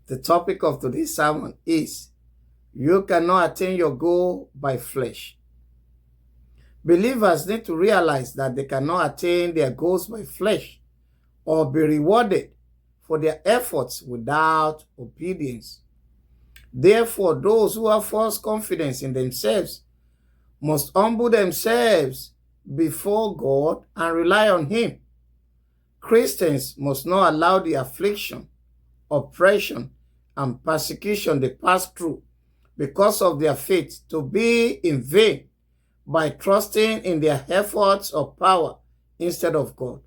The topic of today's sermon is, you cannot attain your goal by flesh. Believers need to realize that they cannot attain their goals by flesh or be rewarded for their efforts without obedience. Therefore, those who have false confidence in themselves must humble themselves before God and rely on Him. Christians must not allow the affliction, oppression, and persecution they pass through because of their faith to be in vain by trusting in their efforts or power instead of God.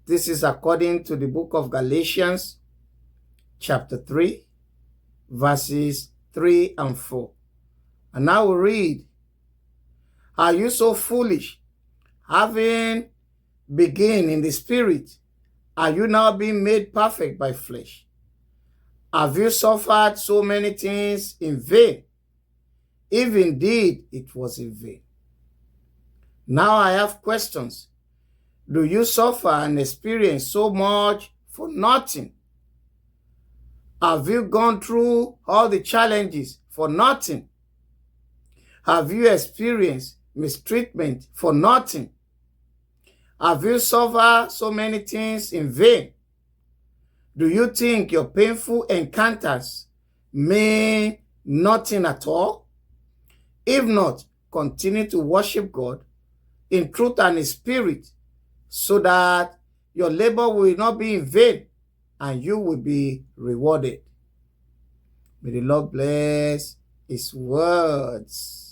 This is according to the book of Galatians, chapter 3, verses 3 and 4. And I will read, "Are you so foolish? Having begun in the Spirit, are you now being made perfect by flesh? Have you suffered so many things in vain, if indeed it was in vain?" Now I have questions. Do you suffer and experience so much for nothing? Have you gone through all the challenges for nothing? Have you experienced mistreatment for nothing? Have you suffered so many things in vain? Do you think your painful encounters mean nothing at all? If not, continue to worship God in truth and in spirit, so that your labor will not be in vain and you will be rewarded. May the Lord bless His words.